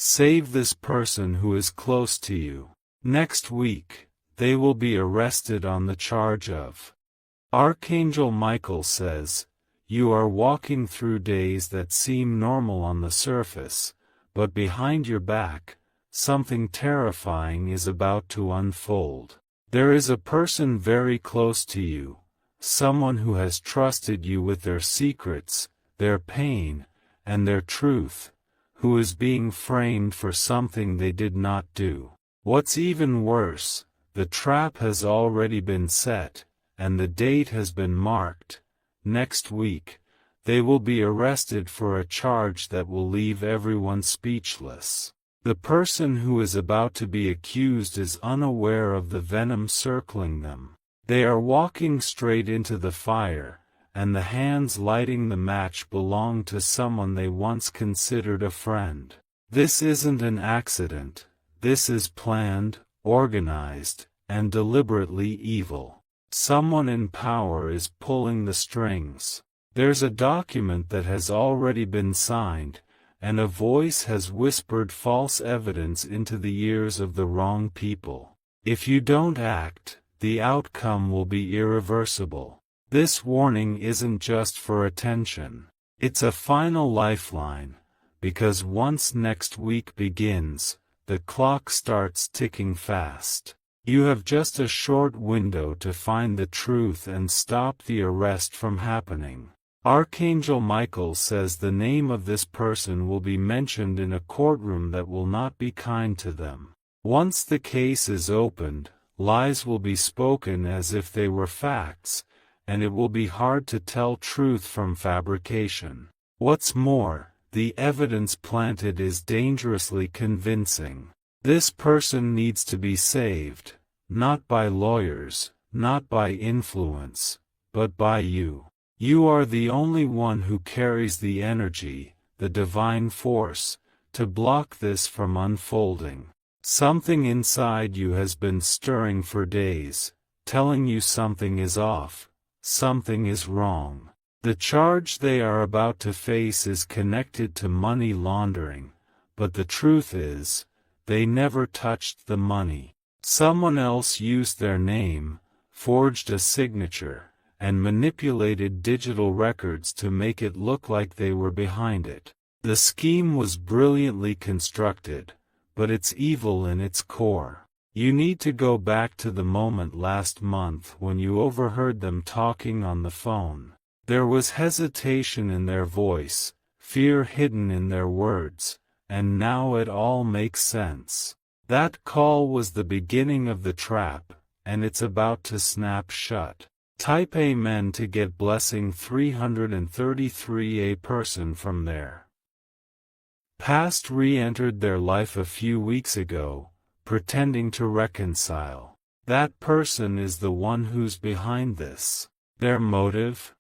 Save this person who is close to you. Next week, they will be arrested on the charge of. Archangel Michael says, you are walking through days that seem normal on the surface, but behind your back, something terrifying is about to unfold. There is a person very close to you, someone who has trusted you with their secrets, their pain, and their truth, who is being framed for something they did not do. What's even worse, the trap has already been set, and the date has been marked. Next week, they will be arrested for a charge that will leave everyone speechless. The person who is about to be accused is unaware of the venom circling them. They are walking straight into the fire, and the hands lighting the match belong to someone they once considered a friend. This isn't an accident. This is planned, organized, and deliberately evil. Someone in power is pulling the strings. There's a document that has already been signed, and a voice has whispered false evidence into the ears of the wrong people. If you don't act, the outcome will be irreversible. This warning isn't just for attention. It's a final lifeline, because once next week begins, the clock starts ticking fast. You have just a short window to find the truth and stop the arrest from happening. Archangel Michael says the name of this person will be mentioned in a courtroom that will not be kind to them. Once the case is opened, lies will be spoken as if they were facts, and it will be hard to tell truth from fabrication. What's more, the evidence planted is dangerously convincing. This person needs to be saved, not by lawyers, not by influence, but by you. You are the only one who carries the energy, the divine force, to block this from unfolding. Something inside you has been stirring for days, telling you something is off, something is wrong. The charge they are about to face is connected to money laundering, but the truth is, they never touched the money. Someone else used their name, forged a signature, and manipulated digital records to make it look like they were behind it. The scheme was brilliantly constructed, but it's evil in its core. You need to go back to the moment last month when you overheard them talking on the phone. There was hesitation in their voice, fear hidden in their words, and now it all makes sense. That call was the beginning of the trap, and it's about to snap shut. Type Amen to get blessing 333. A person from their past re-entered their life a few weeks ago, pretending to reconcile. That person is the one who's behind this. Their motive?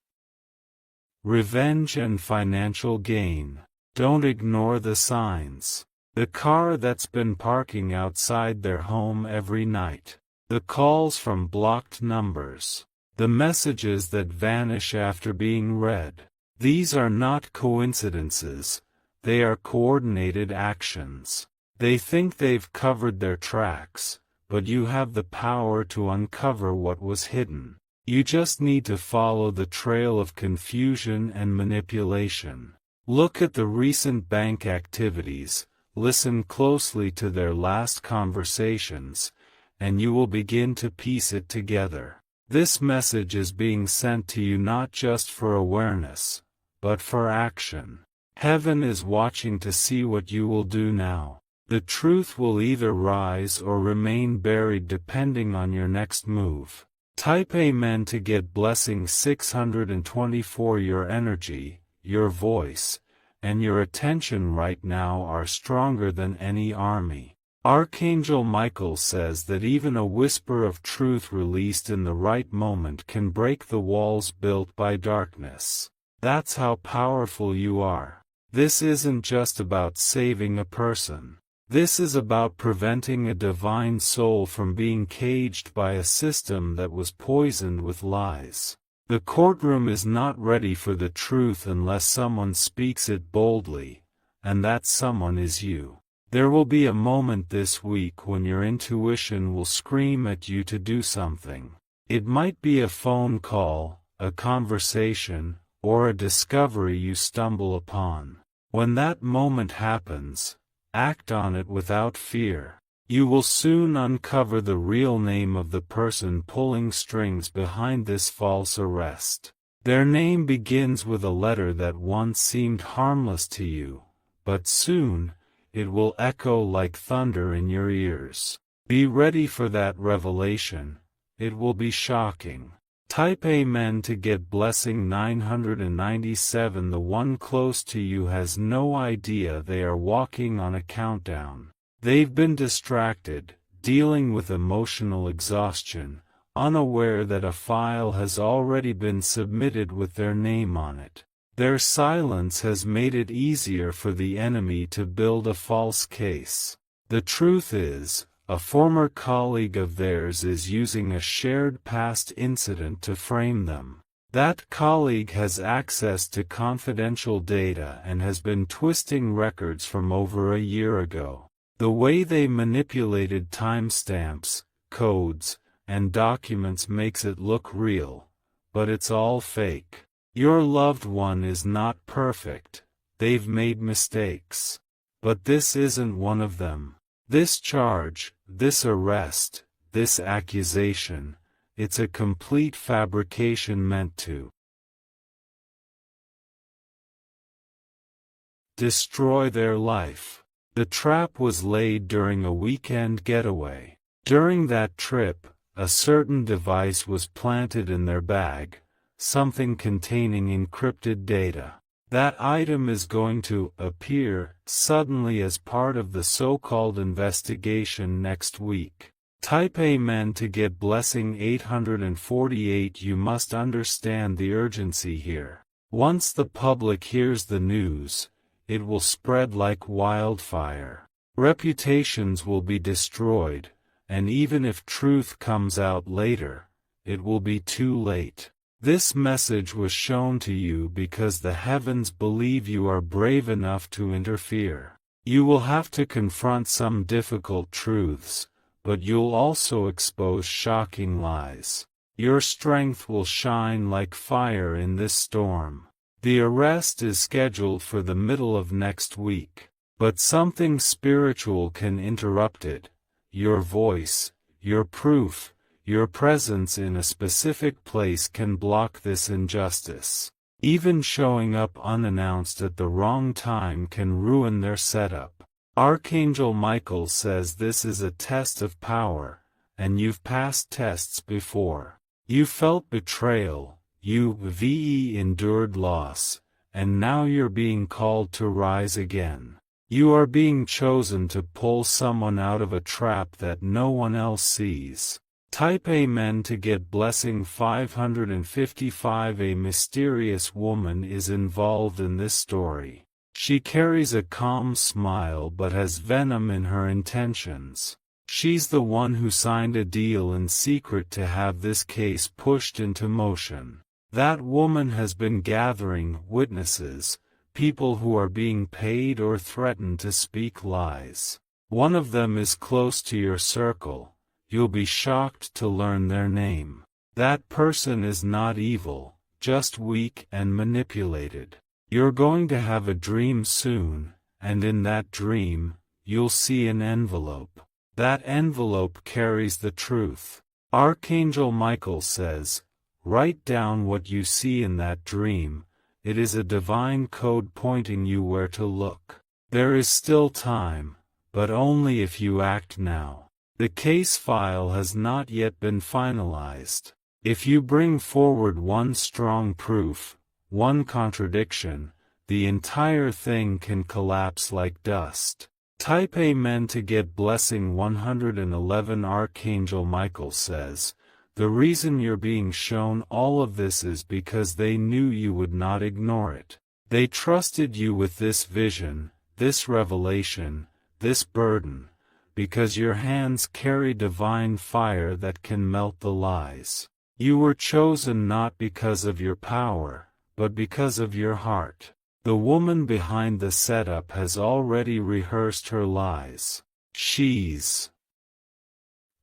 Revenge and financial gain. Don't ignore the signs. The car that's been parking outside their home every night. The calls from blocked numbers. The messages that vanish after being read. These are not coincidences. They are coordinated actions. They think they've covered their tracks, but you have the power to uncover what was hidden. You just need to follow the trail of confusion and manipulation. Look at the recent bank activities, listen closely to their last conversations, and you will begin to piece it together. This message is being sent to you not just for awareness, but for action. Heaven is watching to see what you will do now. The truth will either rise or remain buried depending on your next move. Type Amen to get blessing 624. Your energy, your voice, and your attention right now are stronger than any army. Archangel Michael says that even a whisper of truth released in the right moment can break the walls built by darkness. That's how powerful you are. This isn't just about saving a person. This is about preventing a divine soul from being caged by a system that was poisoned with lies. The courtroom is not ready for the truth unless someone speaks it boldly, and that someone is you. There will be a moment this week when your intuition will scream at you to do something. It might be a phone call, a conversation, or a discovery you stumble upon. When that moment happens, act on it without fear. You will soon uncover the real name of the person pulling strings behind this false arrest. Their name begins with a letter that once seemed harmless to you, but soon, it will echo like thunder in your ears. Be ready for that revelation. It will be shocking. Type Amen to get blessing 997. The one close to you has no idea they are walking on a countdown. They've been distracted, dealing with emotional exhaustion, unaware that a file has already been submitted with their name on it. Their silence has made it easier for the enemy to build a false case. The truth is, a former colleague of theirs is using a shared past incident to frame them. That colleague has access to confidential data and has been twisting records from over a year ago. The way they manipulated timestamps, codes, and documents makes it look real, but it's all fake. Your loved one is not perfect, they've made mistakes. But this isn't one of them. This charge, this arrest, this accusation, it's a complete fabrication meant to destroy their life. The trap was laid during a weekend getaway. During that trip, a certain device was planted in their bag, something containing encrypted data. That item is going to appear suddenly as part of the so-called investigation next week. Type Amen to get blessing 848. You must understand the urgency here. Once the public hears the news, it will spread like wildfire. Reputations will be destroyed, and even if truth comes out later, it will be too late. This message was shown to you because the heavens believe you are brave enough to interfere. You will have to confront some difficult truths, but you'll also expose shocking lies. Your strength will shine like fire in this storm. The arrest is scheduled for the middle of next week, but something spiritual can interrupt it. Your voice, your proof, your presence in a specific place can block this injustice. Even showing up unannounced at the wrong time can ruin their setup. Archangel Michael says this is a test of power, and you've passed tests before. You felt betrayal. You've endured loss, and now you're being called to rise again. You are being chosen to pull someone out of a trap that no one else sees. Type Amen to get blessing 555. A mysterious woman is involved in this story. She carries a calm smile but has venom in her intentions. She's the one who signed a deal in secret to have this case pushed into motion. That woman has been gathering witnesses, people who are being paid or threatened to speak lies. One of them is close to your circle. You'll be shocked to learn their name. That person is not evil, just weak and manipulated. You're going to have a dream soon, and in that dream, you'll see an envelope. That envelope carries the truth. Archangel Michael says, write down what you see in that dream. It is a divine code pointing you where to look. There is still time, but only if you act now. The case file has not yet been finalized. If you bring forward one strong proof, one contradiction, the entire thing can collapse like dust. Type Amen to get blessing 111. Archangel Michael says, the reason you're being shown all of this is because they knew you would not ignore it. They trusted you with this vision, this revelation, this burden, because your hands carry divine fire that can melt the lies. You were chosen not because of your power, but because of your heart. The woman behind the setup has already rehearsed her lies. She's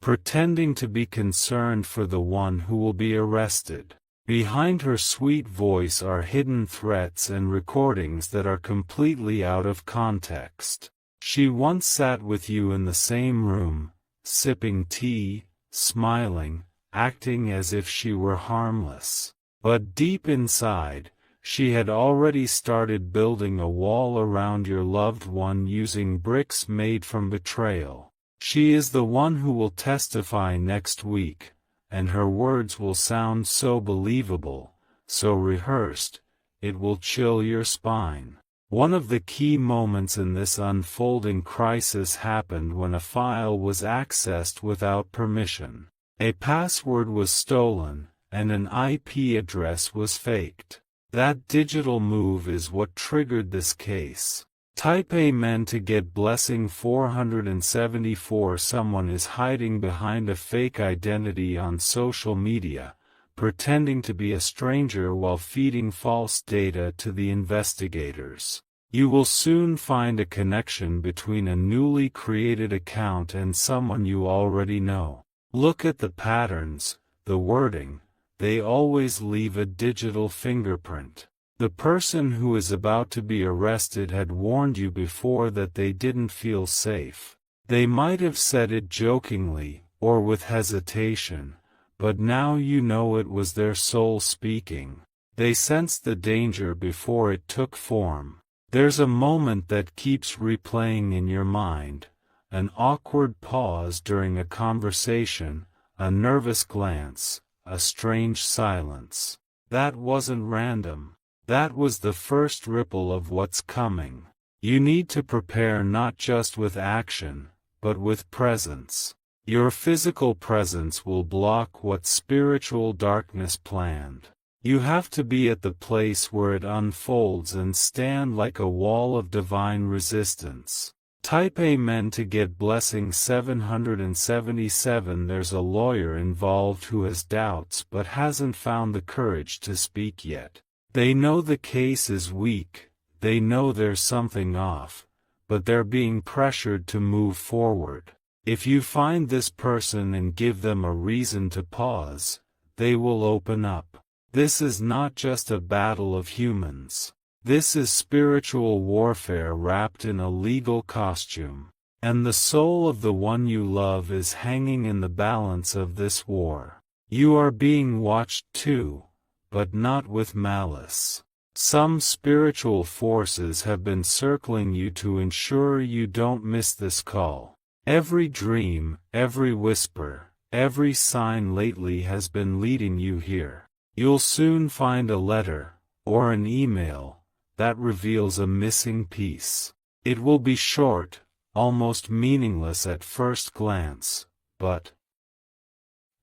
pretending to be concerned for the one who will be arrested. Behind her sweet voice are hidden threats and recordings that are completely out of context. She once sat with you in the same room, sipping tea, smiling, acting as if she were harmless. But deep inside, she had already started building a wall around your loved one using bricks made from betrayal. She is the one who will testify next week, and her words will sound so believable, so rehearsed, it will chill your spine. One of the key moments in this unfolding crisis happened when a file was accessed without permission. A password was stolen, and an IP address was faked. That digital move is what triggered this case. Type Amen to get blessing 474. Someone is hiding behind a fake identity on social media, pretending to be a stranger while feeding false data to the investigators. You will soon find a connection between a newly created account and someone you already know. Look at the patterns, the wording. They always leave a digital fingerprint. The person who is about to be arrested had warned you before that they didn't feel safe. They might have said it jokingly, or with hesitation, but now you know it was their soul speaking. They sensed the danger before it took form. There's a moment that keeps replaying in your mind, an awkward pause during a conversation, a nervous glance, a strange silence. That wasn't random. That was the first ripple of what's coming. You need to prepare not just with action, but with presence. Your physical presence will block what spiritual darkness planned. You have to be at the place where it unfolds and stand like a wall of divine resistance. Type Amen to get blessing 777. There's a lawyer involved who has doubts but hasn't found the courage to speak yet. They know the case is weak, they know there's something off, but they're being pressured to move forward. If you find this person and give them a reason to pause, they will open up. This is not just a battle of humans. This is spiritual warfare wrapped in a legal costume. And the soul of the one you love is hanging in the balance of this war. You are being watched too, but not with malice. Some spiritual forces have been circling you to ensure you don't miss this call. Every dream, every whisper, every sign lately has been leading you here. You'll soon find a letter, or an email, that reveals a missing piece. It will be short, almost meaningless at first glance, but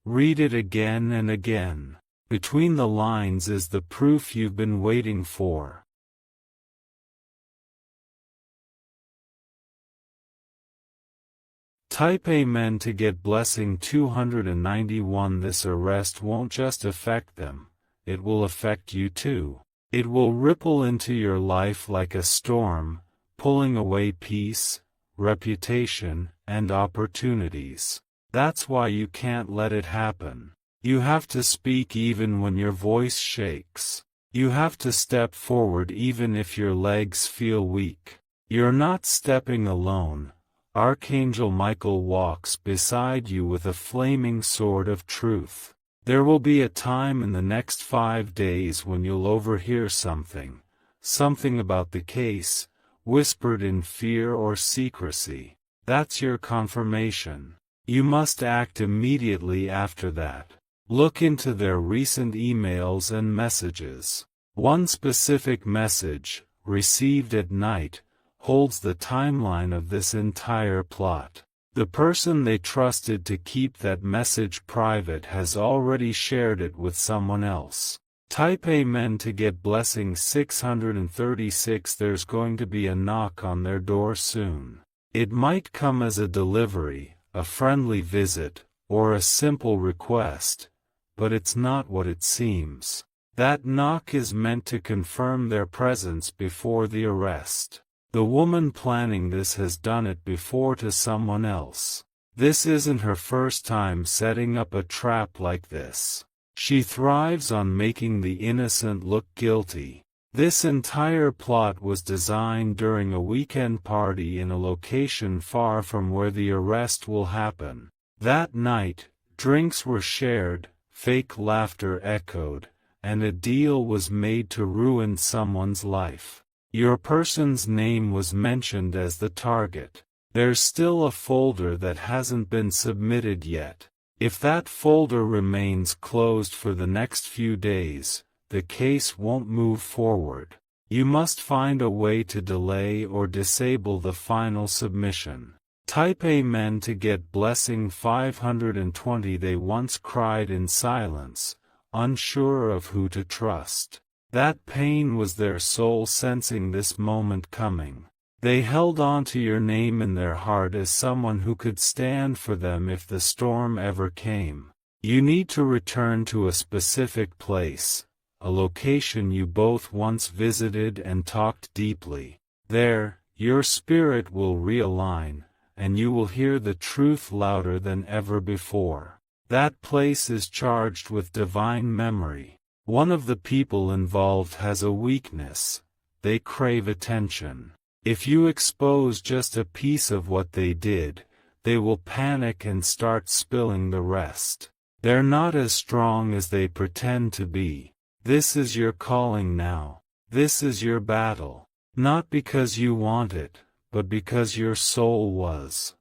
read it again and again. Between the lines is the proof you've been waiting for. Type Amen to get blessing 291. This arrest won't just affect them, it will affect you too. It will ripple into your life like a storm, pulling away peace, reputation, and opportunities. That's why you can't let it happen. You have to speak even when your voice shakes. You have to step forward even if your legs feel weak. You're not stepping alone. Archangel Michael walks beside you with a flaming sword of truth. There will be a time in the next 5 days when you'll overhear something about the case, whispered in fear or secrecy. That's your confirmation. You must act immediately after that. Look into their recent emails and messages. One specific message, received at night, holds the timeline of this entire plot. The person they trusted to keep that message private has already shared it with someone else. Type Amen to get blessing 636. There's going to be a knock on their door soon. It might come as a delivery, a friendly visit, or a simple request, but it's not what it seems. That knock is meant to confirm their presence before the arrest. The woman planning this has done it before to someone else. This isn't her first time setting up a trap like this. She thrives on making the innocent look guilty. This entire plot was designed during a weekend party in a location far from where the arrest will happen. That night, drinks were shared, fake laughter echoed, and a deal was made to ruin someone's life. Your person's name was mentioned as the target. There's still a folder that hasn't been submitted yet. If that folder remains closed for the next few days, the case won't move forward. You must find a way to delay or disable the final submission. Type Amen to get blessing 520. They once cried in silence, unsure of who to trust. That pain was their soul sensing this moment coming. They held on to your name in their heart as someone who could stand for them if the storm ever came. You need to return to a specific place, a location you both once visited and talked deeply. There, your spirit will realign, and you will hear the truth louder than ever before. That place is charged with divine memory. One of the people involved has a weakness. They crave attention. If you expose just a piece of what they did, they will panic and start spilling the rest. They're not as strong as they pretend to be. This is your calling now. This is your battle. Not because you want it, but because your soul was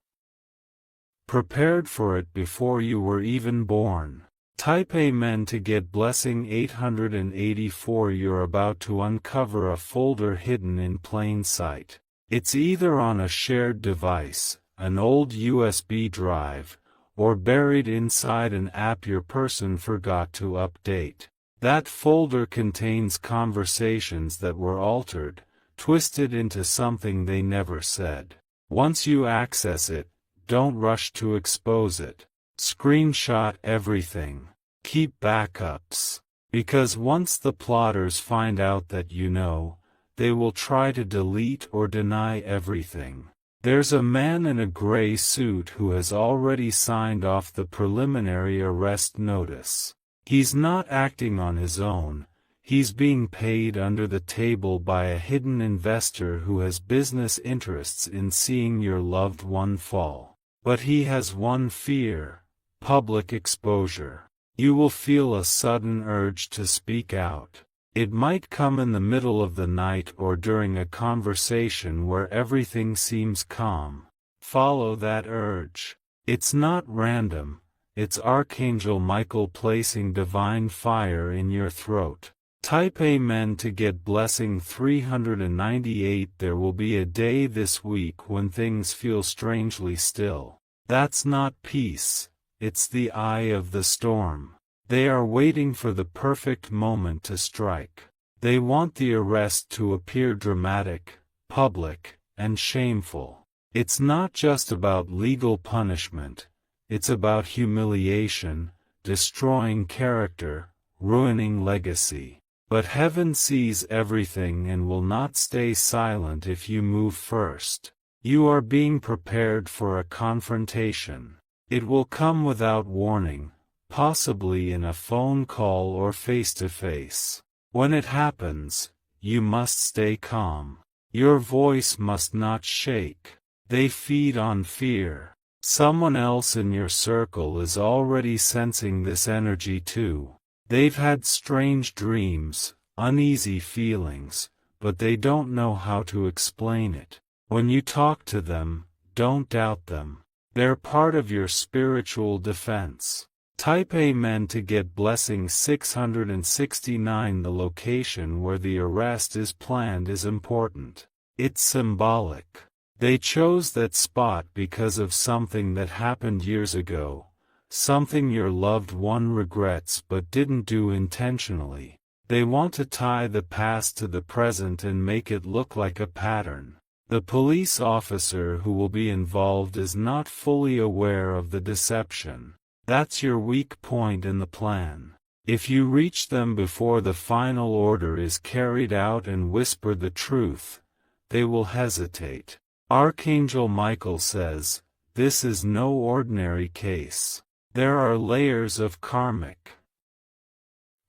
prepared for it before you were even born. Type Amen to get blessing 884. You're about to uncover a folder hidden in plain sight. It's either on a shared device, an old USB drive, or buried inside an app your person forgot to update. That folder contains conversations that were altered, twisted into something they never said. Once you access it, don't rush to expose it. Screenshot everything. Keep backups. Because once the plotters find out that you know, they will try to delete or deny everything. There's a man in a gray suit who has already signed off the preliminary arrest notice. He's not acting on his own. He's being paid under the table by a hidden investor who has business interests in seeing your loved one fall. But he has one fear: public exposure. You will feel a sudden urge to speak out. It might come in the middle of the night or during a conversation where everything seems calm. Follow that urge. It's not random. It's Archangel Michael placing divine fire in your throat. Type Amen to get blessing 398. There will be a day this week when things feel strangely still. That's not peace. It's the eye of the storm. They are waiting for the perfect moment to strike. They want the arrest to appear dramatic, public, and shameful. It's not just about legal punishment. It's about humiliation, destroying character, ruining legacy. But heaven sees everything and will not stay silent if you move first. You are being prepared for a confrontation. It will come without warning, possibly in a phone call or face-to-face. When it happens, you must stay calm. Your voice must not shake. They feed on fear. Someone else in your circle is already sensing this energy too. They've had strange dreams, uneasy feelings, but they don't know how to explain it. When you talk to them, don't doubt them. They're part of your spiritual defense. Type Amen to get blessing 669. The location where the arrest is planned is important. It's symbolic. They chose that spot because of something that happened years ago. Something your loved one regrets but didn't do intentionally. They want to tie the past to the present and make it look like a pattern. The police officer who will be involved is not fully aware of the deception. That's your weak point in the plan. If you reach them before the final order is carried out and whisper the truth, they will hesitate. Archangel Michael says, this is no ordinary case. There are layers of karmic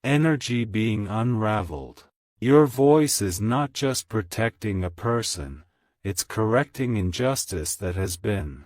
energy being unraveled. Your voice is not just protecting a person, it's correcting injustice that has been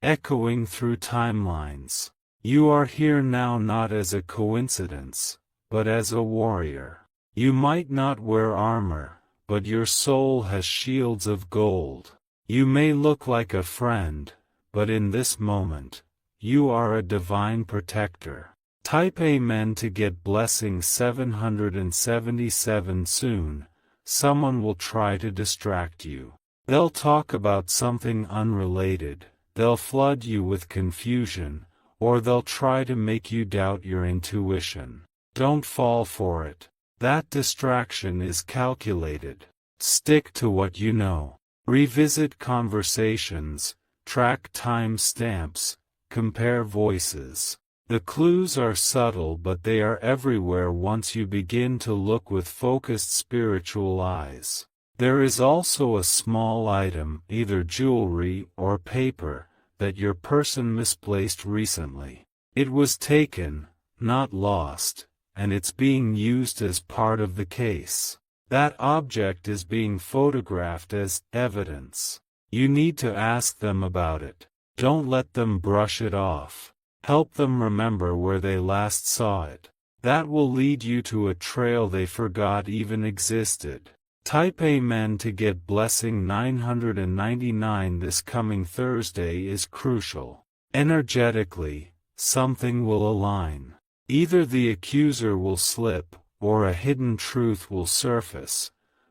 echoing through timelines. You are here now not as a coincidence, but as a warrior. You might not wear armor, but your soul has shields of gold. You may look like a friend, but in this moment, you are a divine protector. Type Amen to get blessing 777 soon. Someone will try to distract you. They'll talk about something unrelated. They'll flood you with confusion, or they'll try to make you doubt your intuition. Don't fall for it. That distraction is calculated. Stick to what you know. Revisit conversations, track time stamps, compare voices. The clues are subtle, but they are everywhere once you begin to look with focused spiritual eyes. There is also a small item, either jewelry or paper, that your person misplaced recently. It was taken, not lost, and it's being used as part of the case. That object is being photographed as evidence. You need to ask them about it. Don't let them brush it off. Help them remember where they last saw it. That will lead you to a trail they forgot even existed. Type Amen to get blessing 999. This coming Thursday is crucial. Energetically, something will align. Either the accuser will slip, or a hidden truth will surface,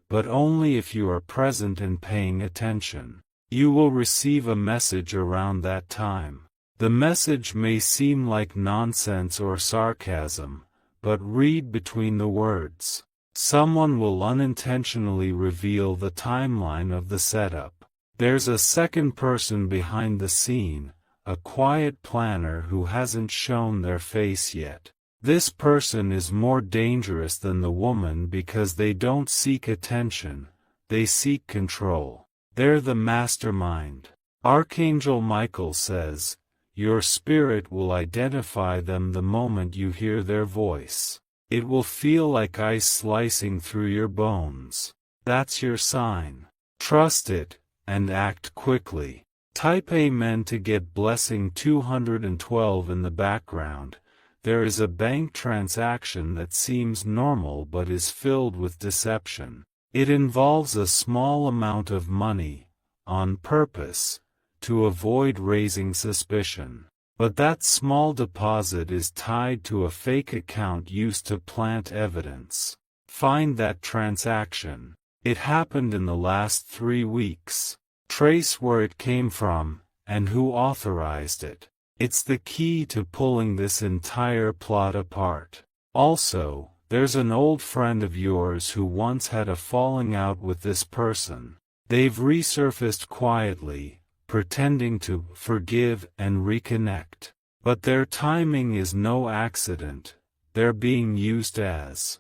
but only if you are present and paying attention. You will receive a message around that time. The message may seem like nonsense or sarcasm, but read between the words. Someone will unintentionally reveal the timeline of the setup. There's a second person behind the scene, a quiet planner who hasn't shown their face yet. This person is more dangerous than the woman because they don't seek attention, they seek control. They're the mastermind. Archangel Michael says, your spirit will identify them the moment you hear their voice. It will feel like ice slicing through your bones. That's your sign. Trust it, and act quickly. Type Amen to get blessing 212 in the background. There is a bank transaction that seems normal but is filled with deception. It involves a small amount of money, on purpose, to avoid raising suspicion. But that small deposit is tied to a fake account used to plant evidence. Find that transaction. It happened in the last 3 weeks. Trace where it came from, and who authorized it. It's the key to pulling this entire plot apart. Also, there's an old friend of yours who once had a falling out with this person. They've resurfaced quietly, pretending to forgive and reconnect. But their timing is no accident. They're being used as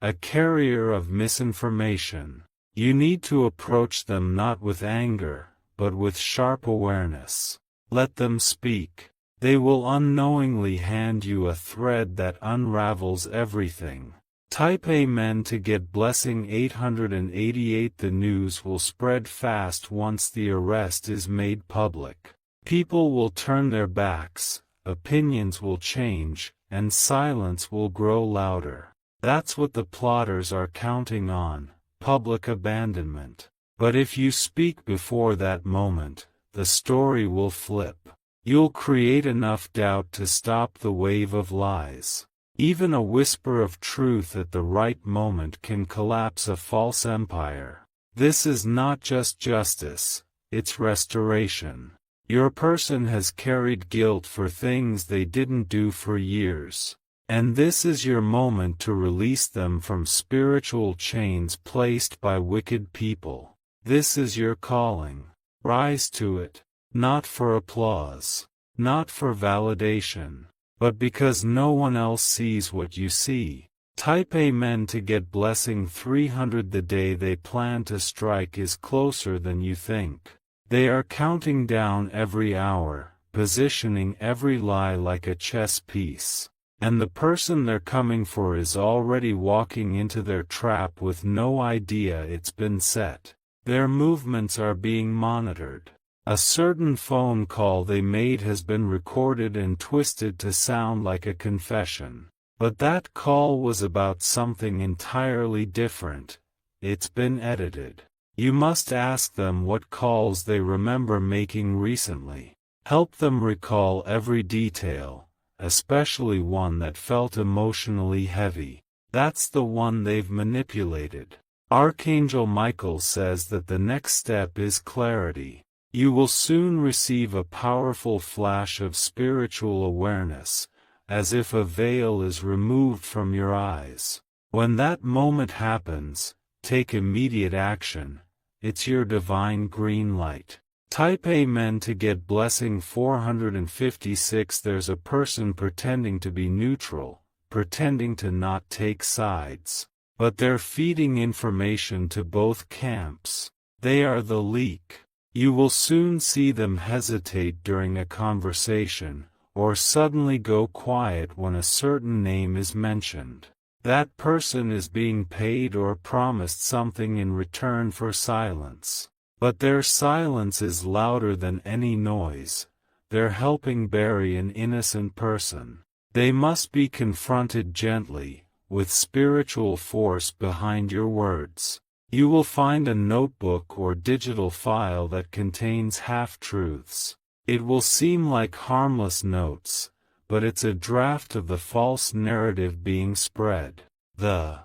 a carrier of misinformation. You need to approach them not with anger, but with sharp awareness. Let them speak. They will unknowingly hand you a thread that unravels everything. Type Amen to get blessing 888. The news will spread fast once the arrest is made public. People will turn their backs, opinions will change, and silence will grow louder. That's what the plotters are counting on, public abandonment. But if you speak before that moment, the story will flip. You'll create enough doubt to stop the wave of lies. Even a whisper of truth at the right moment can collapse a false empire. This is not just justice, it's restoration. Your person has carried guilt for things they didn't do for years. And this is your moment to release them from spiritual chains placed by wicked people. This is your calling. Rise to it, not for applause, not for validation, but because no one else sees what you see. Type Amen to get blessing 300. The day they plan to strike is closer than you think. They are counting down every hour, positioning every lie like a chess piece. And the person they're coming for is already walking into their trap with no idea it's been set. Their movements are being monitored. A certain phone call they made has been recorded and twisted to sound like a confession. But that call was about something entirely different. It's been edited. You must ask them what calls they remember making recently. Help them recall every detail, especially one that felt emotionally heavy. That's the one they've manipulated. Archangel Michael says that the next step is clarity. You will soon receive a powerful flash of spiritual awareness, as if a veil is removed from your eyes. When that moment happens, take immediate action. It's your divine green light. Type Amen to get blessing 456. There's a person pretending to be neutral, pretending to not take sides. But they're feeding information to both camps. They are the leak. You will soon see them hesitate during a conversation, or suddenly go quiet when a certain name is mentioned. That person is being paid or promised something in return for silence. But their silence is louder than any noise. They're helping bury an innocent person. They must be confronted gently, with spiritual force behind your words. You will find a notebook or digital file that contains half-truths. It will seem like harmless notes, but it's a draft of the false narrative being spread. The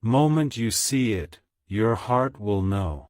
moment you see it, your heart will know.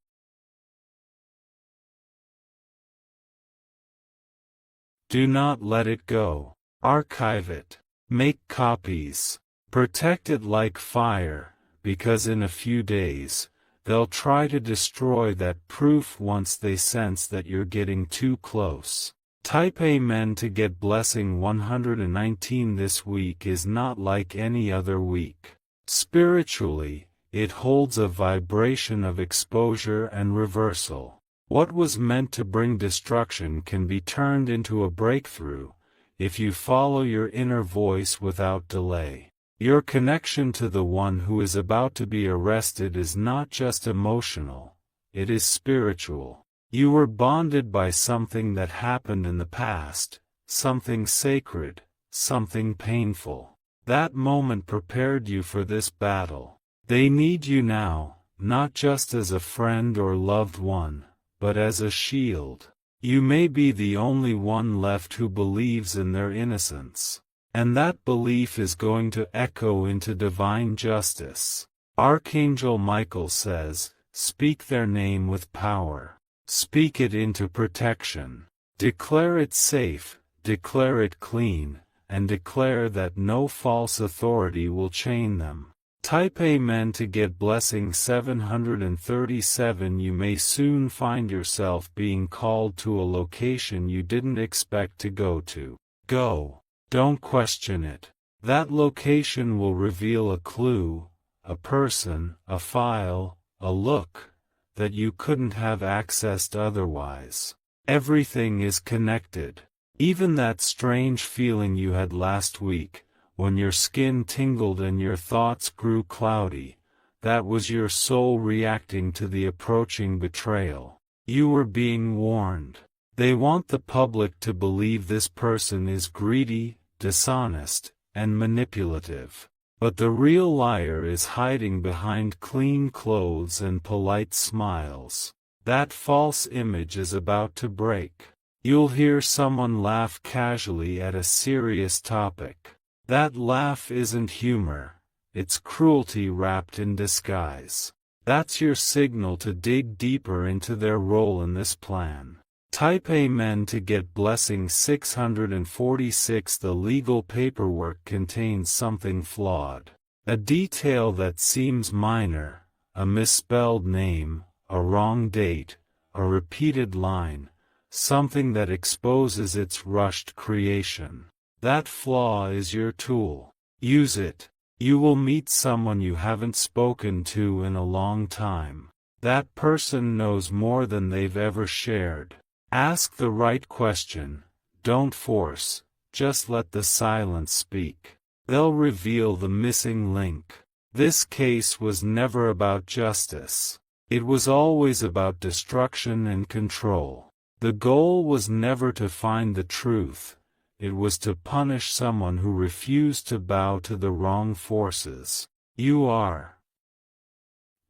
Do not let it go. Archive it. Make copies. Protect it like fire, because in a few days, they'll try to destroy that proof once they sense that you're getting too close. Type Amen to get blessing 119. This week is not like any other week. Spiritually, it holds a vibration of exposure and reversal. What was meant to bring destruction can be turned into a breakthrough, if you follow your inner voice without delay. Your connection to the one who is about to be arrested is not just emotional, it is spiritual. You were bonded by something that happened in the past, something sacred, something painful. That moment prepared you for this battle. They need you now, not just as a friend or loved one, but as a shield. You may be the only one left who believes in their innocence. And that belief is going to echo into divine justice. Archangel Michael says, speak their name with power. Speak it into protection. Declare it safe, declare it clean, and declare that no false authority will chain them. Type Amen to get blessing 737. You may soon find yourself being called to a location you didn't expect to go to. Go. Don't question it. That location will reveal a clue, a person, a file, a look, that you couldn't have accessed otherwise. Everything is connected. Even that strange feeling you had last week, when your skin tingled and your thoughts grew cloudy, that was your soul reacting to the approaching betrayal. You were being warned. They want the public to believe this person is greedy, dishonest, and manipulative. But the real liar is hiding behind clean clothes and polite smiles. That false image is about to break. You'll hear someone laugh casually at a serious topic. That laugh isn't humor, it's cruelty wrapped in disguise. That's your signal to dig deeper into their role in this plan. Type Amen to get blessing 646. The legal paperwork contains something flawed. A detail that seems minor, a misspelled name, a wrong date, a repeated line, something that exposes its rushed creation. That flaw is your tool. Use it. You will meet someone you haven't spoken to in a long time. That person knows more than they've ever shared. Ask the right question. Don't force, just let the silence speak. They'll reveal the missing link. This case was never about justice. It was always about destruction and control. The goal was never to find the truth. It was to punish someone who refused to bow to the wrong forces. You are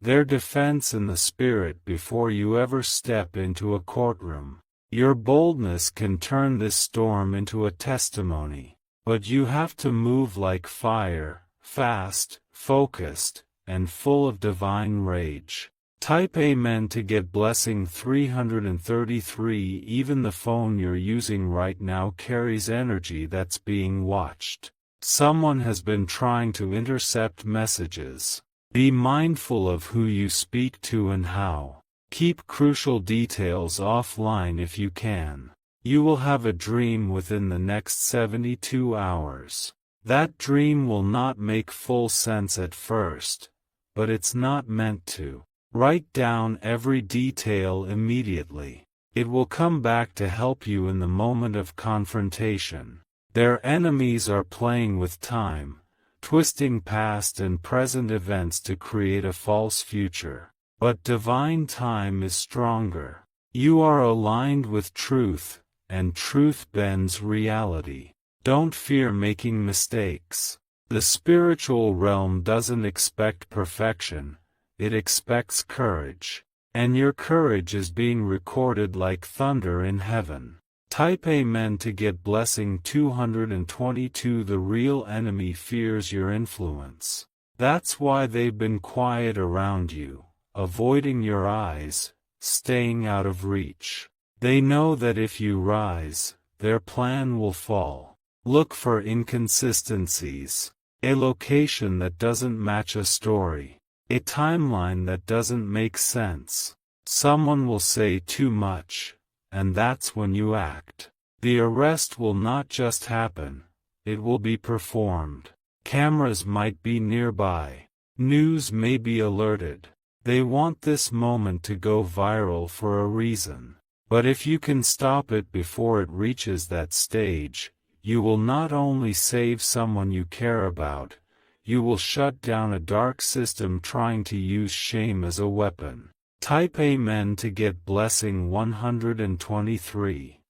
their defense in the spirit before you ever step into a courtroom. Your boldness can turn this storm into a testimony, but you have to move like fire, fast, focused, and full of divine rage. Type Amen to get blessing 333. Even the phone you're using right now carries energy that's being watched. Someone has been trying to intercept messages. Be mindful of who you speak to and how. Keep crucial details offline if you can. You will have a dream within the next 72 hours. That dream will not make full sense at first, but it's not meant to. Write down every detail immediately. It will come back to help you in the moment of confrontation. Their enemies are playing with time, twisting past and present events to create a false future. But divine time is stronger. You are aligned with truth, and truth bends reality. Don't fear making mistakes. The spiritual realm doesn't expect perfection. It expects courage. And your courage is being recorded like thunder in heaven. Type Amen to get blessing 222. The real enemy fears your influence. That's why they've been quiet around you, avoiding your eyes, staying out of reach. They know that if you rise, their plan will fall. Look for inconsistencies. A location that doesn't match a story. A timeline that doesn't make sense. Someone will say too much, and that's when you act. The arrest will not just happen, it will be performed. Cameras might be nearby. News may be alerted. They want this moment to go viral for a reason. But if you can stop it before it reaches that stage, you will not only save someone you care about, you will shut down a dark system trying to use shame as a weapon. Type Amen to get blessing 123.